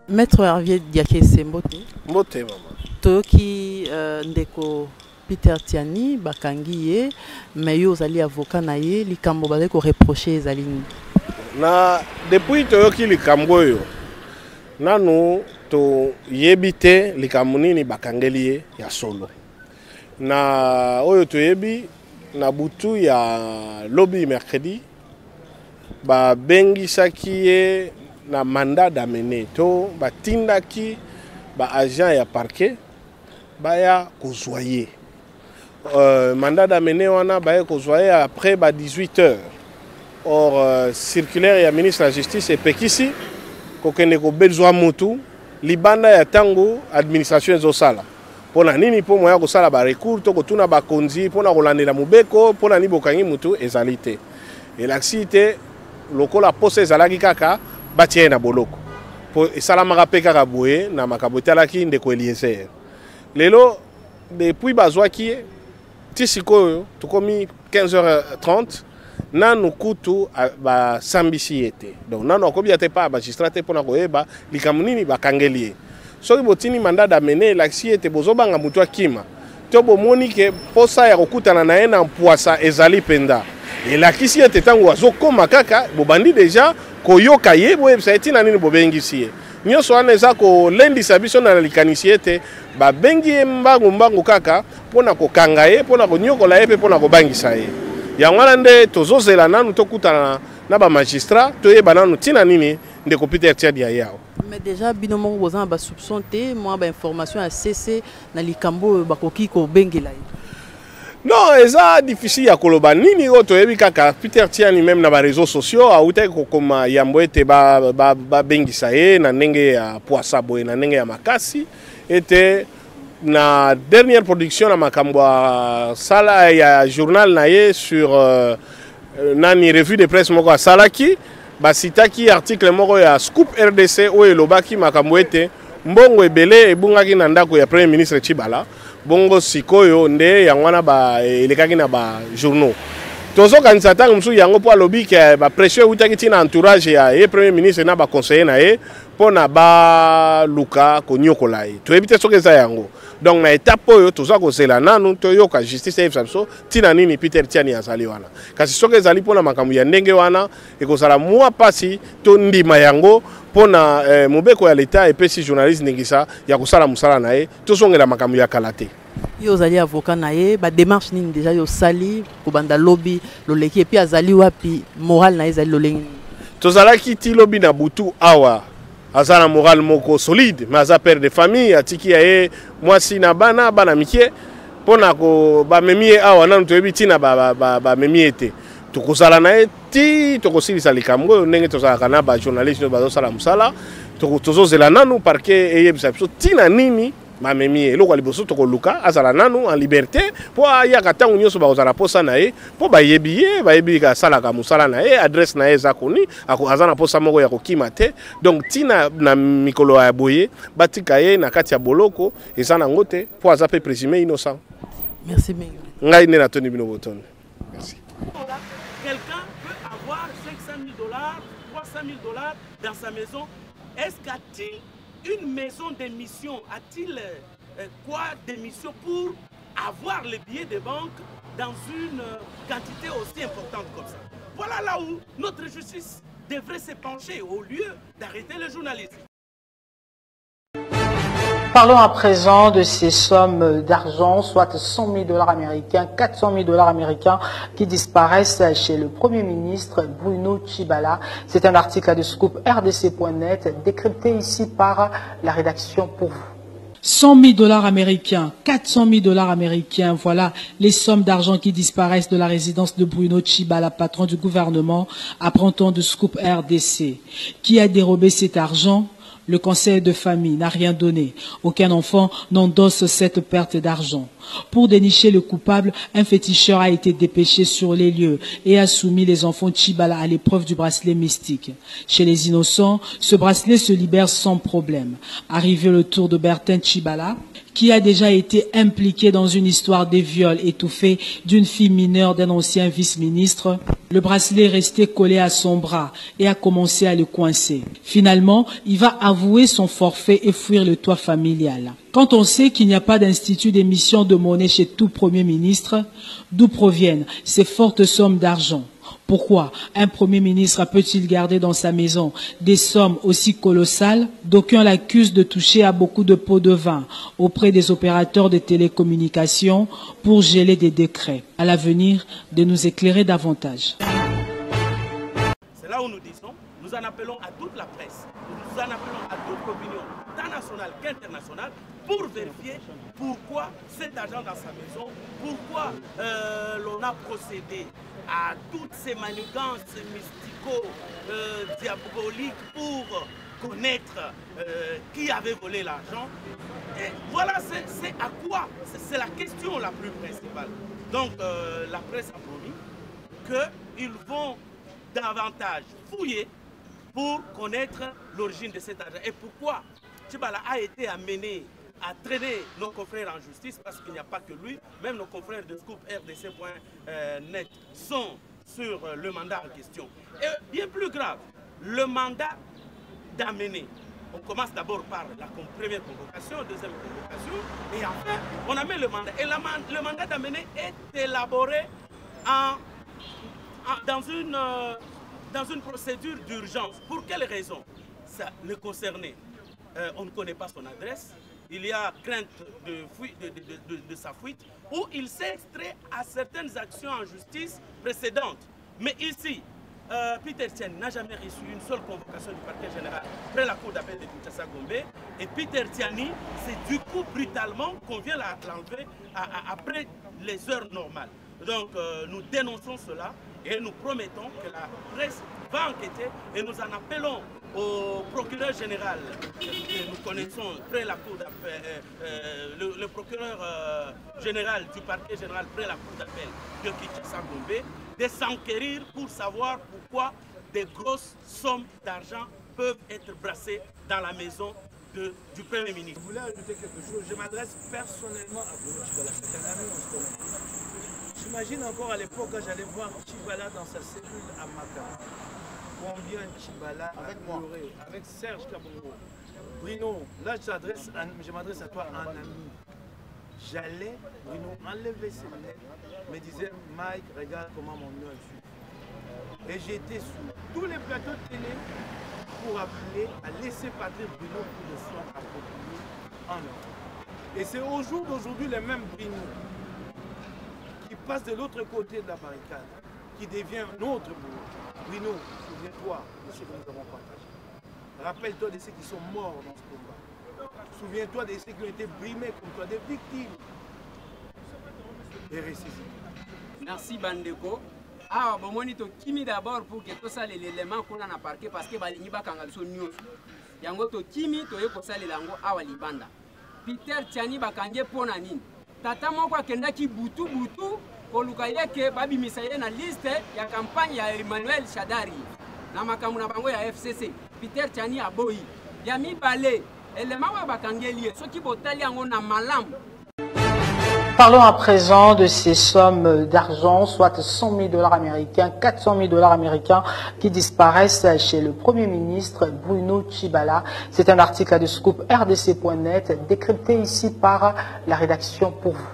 Maître Hervier Diakese Mbote. Mbote maman. Toki ndeko Peter Tiani bakangi ye mais yo ozali avocat na ye likambo bazali ko reprocher ezali nini? Na depuis toyoki likambo yo nanu to yebite likambo nini bakangeli ye ya solo. Na oyo to yebi na butu ya lobby mercredi ba bengi saki ye na mandat d'amener to batindaki ba agent ya parquet baya kozwaye mandat d'amener wana baya kozwaye après ba 18 heures. Or circulaire ya ministre de la justice epekisi kokende ko bezwa mutu libanda ya tango administration ezosala pona nini po moya kosala ba recours to kotuna ba konzi pona kolandela mubeko pona ni bokangi mutu ezalite elaxite lokola pose ezalaki kaka batie na boloko po esalamaka pe kaka boye na makambo etalaki ndeko Eliezer lelo depuis bazwaki ti sikoyo tukomi 15h30 nanu kutu ba sambisi ete donc nanu akobi ate pa magistrat pona koyeba likambo nini bakangeli ye soki botini mandat d'amener elaxi ete bozobanga mutu akima to bomoni ke posa ya kokutana na ye na mpwasa ezali penda elakisi ete ntango azokoma kaka bobandi deja koyoka ye boyebisa etina nini bobengisi ye nyonso wana eza kolendisa biso na likanisi ete babengi ye mbangu kaka mpona kokanga ye mpona konyokola ye mpe mpona kobangisa ye yango wana nde tozozela nanu tokutana na bamagistrat toyeba nanu ntina nini ndeko Peter Tiani ya yawo. Mais déjà bino moko bozana ba soupçon te moi ba information ya CC na likambo bakoki ko bengela ye. Non, eza difficile ya koloba nini oyo toyebi kaka Peter Tiani même na ba réseaux sociaux autaki kokoma yambo ete ba bengisa ye na ndenge ya poasa boye na ndenge ya makasi ete na dernière production na makambo sala ya journal na ye sur nani revue de presse moko asalaki basitaki article moko ya Scoop RDC oyo elobaki makambo ete mbongo ebele ebungaki na ndako ya premier ministre Tshibala bongo sikoyo nde yango wana ba elekaki na ba journaux tozokanisa ntango mosusu yango mpo alobi ke bapression eutaki ntina entourage ya ye premier ministre na baconseiller na ye mpo na baluka konyokola ye toyebi te soki eza yango donc na étape oyo toza kozela nanu toyoka justice eyebisa biso ntina nini Peter Tiani azali wana kasi soki ezali mpona makambo ya ndenge wana ekozala mwa pasi to ndima yango mpona mobeko ya leta epesi journaliste ndingisa ya kosala mosala na ye tozongela makambo ya kala te. Yo ozali avocat na ye ba démarche nini déjà yo sali kobanda lobby loleki et puis azali wapi moral na ye ezali lolengi tozalaki ti lobby na butu awa azana moral moko solide mais aza père de famille atiki ya ye mwasi na bana mikie mpona ko bamemi ye awa nanu toyebi ntina bamemi ye te tokozala na ye ti tokosilisa likambo oyo ndenge tozalaka na bajournaliste bazosala mosala tozozela nanu parke eyebisa biso ntina nini mamemi ye eloko ya liboso tokoluka azala nanu en liberté mpo ayaka ntango nyonso bakozala posa na ye mpo bayebi ye bayebi asalaka mosala na ye adresse na ye eza koni aza na posa moko ya kokima te donc ntina na mikolo ya boye batika ye na kati ya boloko eza nango te mpo aza mpe présumé innocent. Merci Mengi. Ngai nde natoni bino botoni. Merci. Quelqu'un peut avoir $500 000, $300 000 dans sa maison. Est-ce qu'a-t-il une maison d'émission? A-t-il quoi d'émission pour avoir les billets de banque dans une quantité aussi importante comme ça? Voilà là où notre justice devrait se pencher au lieu d'arrêter les journalistes. Parlons à présent de ces sommes d'argent, soit $100 000 américains, $400 000 américains qui disparaissent chez le Premier ministre Bruno Tshibala. C'est un article de Scoop RDC.net décrypté ici par la rédaction pour vous. $100 000 américains, $400 000 américains, voilà les sommes d'argent qui disparaissent de la résidence de Bruno Tshibala, patron du gouvernement, apprend-on de Scoop RDC. Qui a dérobé cet argent? Le conseil de famille n'a rien donné. Aucun enfant n'endosse cette perte d'argent. Pour dénicher le coupable, un féticheur a été dépêché sur les lieux et a soumis les enfants Tshibala à l'épreuve du bracelet mystique. Chez les innocents, ce bracelet se libère sans problème. Arrivé le tour de Bertin Tshibala, qui a déjà été impliqué dans une histoire de viol étouffé d'une fille mineure d'un ancien vice-ministre. Le bracelet est resté collé à son bras et a commencé à le coincer. Finalement, il va avouer son forfait et fuir le toit familial. Quand on sait qu'il n'y a pas d'institut d'émission de monnaie chez tout Premier ministre, d'où proviennent ces fortes sommes d'argent? Pourquoi un Premier ministre peut-il garder dans sa maison des sommes aussi colossales? D'aucuns l'accusent de toucher à beaucoup de pots de vin auprès des opérateurs de télécommunications pour geler des décrets. À l'avenir, de nous éclairer davantage. C'est là où nous disons, nous en appelons à toute la presse, nous en appelons à toute l'opinion, tant nationale qu'internationale, pour vérifier pourquoi cet argent dans sa maison, pourquoi l'on a procédé à toutes ces manigances mystico-diaboliques pour connaître qui avait volé l'argent. Voilà, c'est à quoi? C'est la question la plus principale. Donc la presse a promis qu'ils vont davantage fouiller pour connaître l'origine de cet argent. Et pourquoi Tchibala a été amené à traîner nos confrères en justice, parce qu'il n'y a pas que lui, même nos confrères de Scoop RDC.net sont sur le mandat en question. Et bien plus grave, le mandat d'amener. On commence d'abord par la première convocation, deuxième convocation, et enfin, on amène le mandat. Et le mandat d'amener est élaboré dans une procédure d'urgence. Pour quelle raison? Ça, le concerné, on ne connaît pas son adresse. Il y a crainte de sa fuite, ou il s'est extrait à certaines actions en justice précédentes. Mais ici, Peter Tiani n'a jamais reçu une seule convocation du parquet général après la cour d'appel de Kinshasa-Gombe. Et Peter Tiani, c'est du coup brutalement qu'on vient l'enlever après les heures normales. Donc nous dénonçons cela et nous promettons que la presse va enquêter et nous en appelons au procureur général que nous connaissons près la cour d'appel, le procureur général du parquet général près la cour d'appel de Kinshasa-Gombe, de s'enquérir pour savoir pourquoi des grosses sommes d'argent peuvent être brassées dans la maison du Premier ministre. Je voulais ajouter quelque chose. Je m'adresse personnellement à Bruno Tchibala. C'est un ami, on se connaît. J'imagine encore à l'époque quand j'allais voir Tchibala dans sa cellule à Maka. Combien Tchibala a pleuré avec Serge Kabongo. Bruno, là je m'adresse à toi en ami. J'allais, Bruno, enlever ses lunettes, me disait Mike, regarde comment mon œil suit. Et j'étais sur tous les plateaux de télé pour appeler à laisser partir Bruno pour le soin approprié en Europe. Et c'est au jour d'aujourd'hui les mêmes Bruno qui passent de l'autre côté de la barricade, qui devient notre bourreau. Bruno, souviens-toi de ce que nous avons partagé. Rappelle-toi de ceux qui sont morts dans ce combat. Souviens-toi de ceux qui ont été brimés comme toi, des victimes. Et ressaisis. Merci Bandeko. Ah, bon, on kimi d'abord pour que tout ça, l'élément qu'on a parqué parce que Balingi Bakanga sont news. Yango to kimi to yeko sale lango awa libanda. Peter Tiani Bakanje Ponanine. Tata moko kenda ki butu koluka yeke babi misaye na liste ya campagne ya Emmanuel Shadari. Na makamu na bango ya FCC. Peter Tiani aboyi. Yami balé. Élément wa bakangeli soki botali yango na malamu. Parlons à présent de ces sommes d'argent, soit 100 000 $ américains, 400 000 $ américains qui disparaissent chez le Premier ministre Bruno Tchibala. C'est un article de Scoop RDC.net décrypté ici par la rédaction pour vous.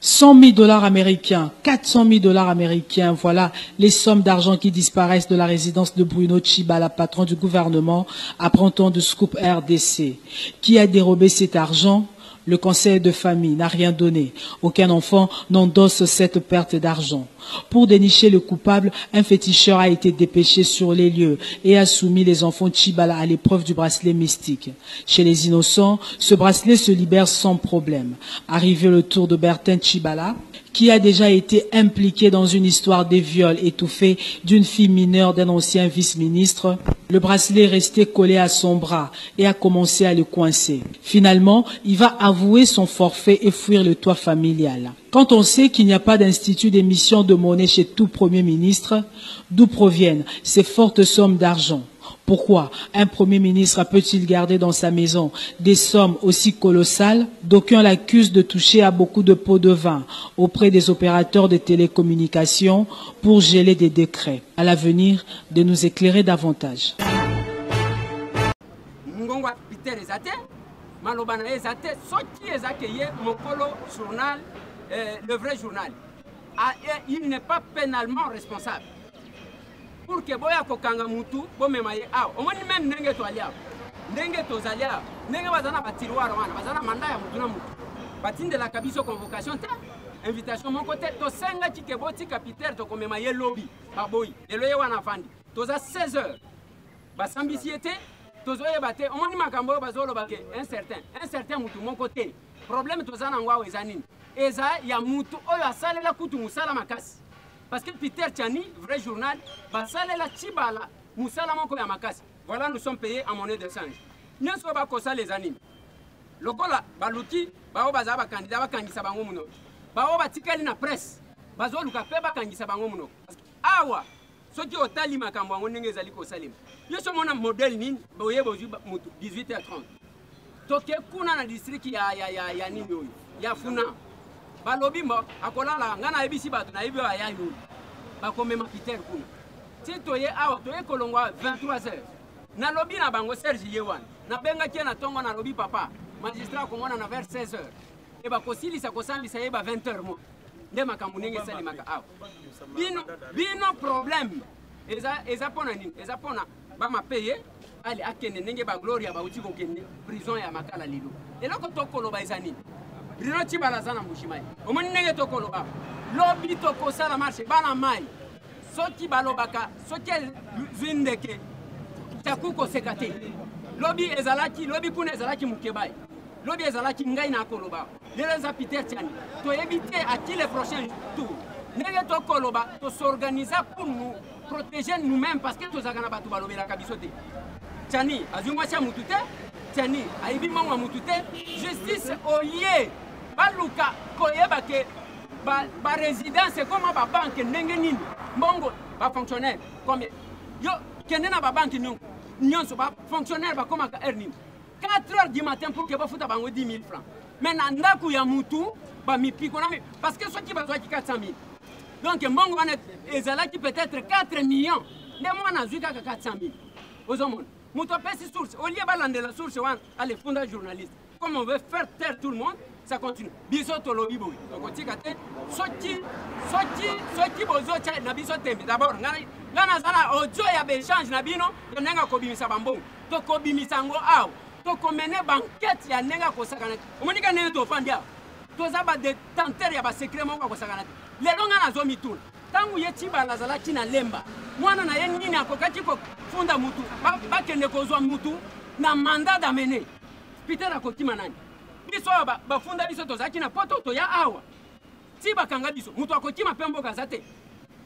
100 000 $ américains, 400 000 $ américains, voilà les sommes d'argent qui disparaissent de la résidence de Bruno Tchibala, patron du gouvernement, apprend-on de Scoop RDC. Qui a dérobé cet argent? Le conseil de famille n'a rien donné. Aucun enfant n'endosse cette perte d'argent. Pour dénicher le coupable, un féticheur a été dépêché sur les lieux et a soumis les enfants Tchibala à l'épreuve du bracelet mystique. Chez les innocents, ce bracelet se libère sans problème. Arrivé le tour de Bertin Tchibala, qui a déjà été impliqué dans une histoire de viol étouffé d'une fille mineure d'un ancien vice-ministre, le bracelet est resté collé à son bras et a commencé à le coincer. Finalement, il va avouer son forfait et fuir le toit familial. Quand on sait qu'il n'y a pas d'institut d'émission de monnaie chez tout Premier ministre, d'où proviennent ces fortes sommes d'argent? Pourquoi un Premier ministre peut-il garder dans sa maison des sommes aussi colossales? D'aucuns l'accusent de toucher à beaucoup de pots de vin auprès des opérateurs de télécommunications pour geler des décrets. À l'avenir, de nous éclairer davantage. Le vrai journal, il n'est pas pénalement responsable. Pour que boya kokanga mutu bo memaye aw omoni même ndenge to alia ndenge to zalia ndenge bazana ba tiroir wana bazana manda ya mutu na mutu batinde la kabiso convocation ta invitation mon côté to senga ki keboti capitaine to komemaye lobby baboyi eloye wana fandi to za 16h ba sambisiete to zoye bate omoni makambo bazolo bake un certain mutu mon côté problème to zana ngwa wezanini eza ya mutu oyo asalela kutu musala makasi. Parce que Peter Tchani, vrai journal, basalela Chibala, musala moko ya makasi. Voilà, nous sommes payés en monnaie de change. Nous sommes pas comme ça les animes. Le cola, baluki, bao bazaba candidat, bakangisa bango muno. Bao batikali na presse, bazo luka pe bakangisa bango muno. Awa, soki otali makambo ngo ndenge ezali ko salima. Yo so mona modèle nini, boye boju 18h30. Toke kuna na district ya nini oyo, ya Funa. Balobi mbo akolala ngana ebisi bato na ibe aya yo bakomema Peter kuna titoye awa toye kolongwa 23h na lobi na bango Serge Yewan na benga kia na tongo na lobi papa magistrat komona na vers 16h e bakosilisa kosambisa yeba 20h mo nde makambo ndenge sali maka awa bino problème eza pona nini eza pona ba mapeye ali akende ndenge ba gloria ba uti kokende prison ya makala lilo eloko tokoloba eza nini Bruno Tshibala zana mushimai. Omoni nenge tokoloba. Lobi toko sala marche bana mai. Soki balobaka, soki zindeke. Takuko sekate. Lobi ezalaki, lobi kuna ezalaki mukebai. Lobi ezalaki ngai na koloba. Leleza Peter Tchani. To éviter à qui les prochains tours. Nenge tokoloba, to s'organiser pour nous protéger nous-mêmes parce que to zakana batu balobi la kabisote. Tchani, azumwa cha mutute. Tchani, aibi mwa mutute. Justice oye. Baluka koyeba ke ba résidence comme ba banque ndenge nini mbongo ba fonctionnaire comme yo kende na ba banque nyonso ba fonctionnaire ba comme ka earning 4h du matin pour que ba futa bango 10 000 francs mais na ndaku ya mutu ba mipiko na parce que ceux qui ba ki 400 000 donc mbongo wana ezalaki peut-être 4 millions de moi na zuka ka 400 000 ozomona mutu pesi source au lieu balande la source wana allez fondation journaliste comme on veut faire taire tout le monde. Ça continue. Biso tolobi boy. Donc on dit que soki bozo cha na biso tembe. D'abord ngana zala audio ya échange na bino nenga ko bimisa bambo. To ko bimisa ngo aw. To ko mene banquette ya nenga ko sakana. Omonika nene to fandia. To za ba détenteur ya ba secret mo ko sakana. Lelo ngana zo mituna. Tangu ye Tshibala zala kina lemba. Mwana na ye nini akokati ko funda mutu. Ba kende ko zo mutu na mandat d'amener. Peter akokima nani? Biso bafunda biso tozaki na poto to ya awa ti bakanga biso mutu akokima pembo kazate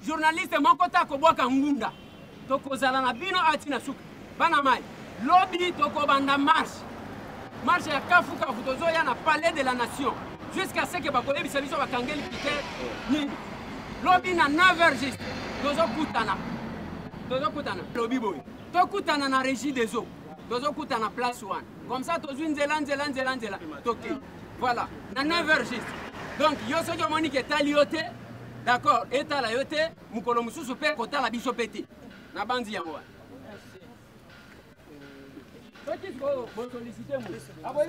journaliste moko ta ko bwaka ngunda to kozala na bino ati na suka bana mai lobby to ko banda marche ya kafuka futozo ya na palais de la nation jusqu'à ce que bakolebisa biso bakangeli Peter ni lobby na 9h juste tozo kutana lobby boy to kutana na régie des eaux tozo kutana place 1 comme ça tozo nzela toke voilà na 9h juste donc yo soki omoni ke tali yote d'accord etala yote mukolo mususu pe kotala biso pete na banzi yango wana soki ko bon solliciter mu aboy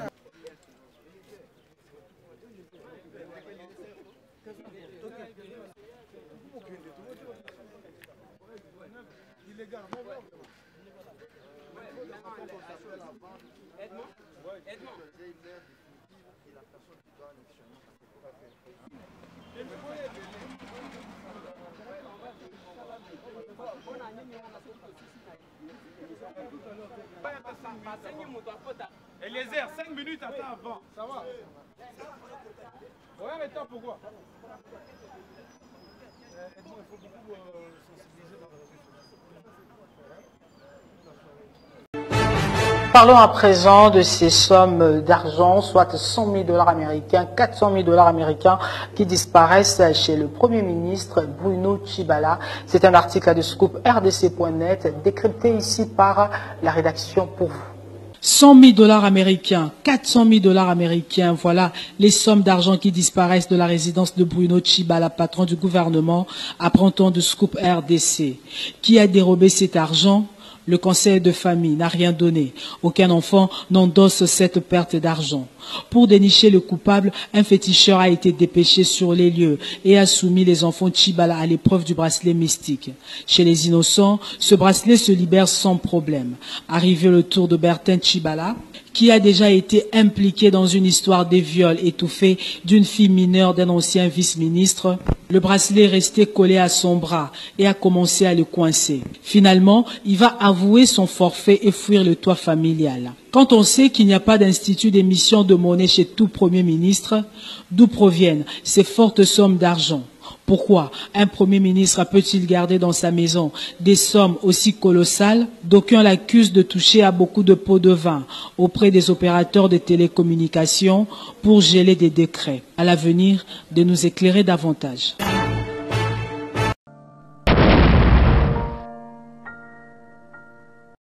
Eliezer, 5 minutes à temps avant. Ça va? Ouais, mais toi, pourquoi? Edmond, il faut beaucoup sensibiliser dans la région. Parlons à présent de ces sommes d'argent, soit 100 000 $ américains, 400 000 $ américains qui disparaissent chez le Premier ministre Bruno Tshibala. C'est un article de Scoop RDC.net décrypté ici par la rédaction pour vous. 100 000 $ américains, 400 000 $ américains, voilà les sommes d'argent qui disparaissent de la résidence de Bruno Tshibala, patron du gouvernement, apprend-on de Scoop RDC. Qui a dérobé cet argent? Le conseil de famille n'a rien donné. Aucun enfant n'endosse cette perte d'argent. Pour dénicher le coupable, un féticheur a été dépêché sur les lieux et a soumis les enfants Tshibala à l'épreuve du bracelet mystique. Chez les innocents, ce bracelet se libère sans problème. Arrivé le tour de Bertin Tshibala, qui a déjà été impliqué dans une histoire de viol étouffé d'une fille mineure d'un ancien vice-ministre, le bracelet est resté collé à son bras et a commencé à le coincer. Finalement, il va avouer son forfait et fuir le toit familial. Quand on sait qu'il n'y a pas d'institut d'émission de monnaie chez tout Premier ministre, d'où proviennent ces fortes sommes d'argent? Pourquoi un Premier ministre peut-il garder dans sa maison des sommes aussi colossales? D'aucuns l'accusent de toucher à beaucoup de pots de vin auprès des opérateurs de télécommunications pour geler des décrets. À l'avenir, de nous éclairer davantage.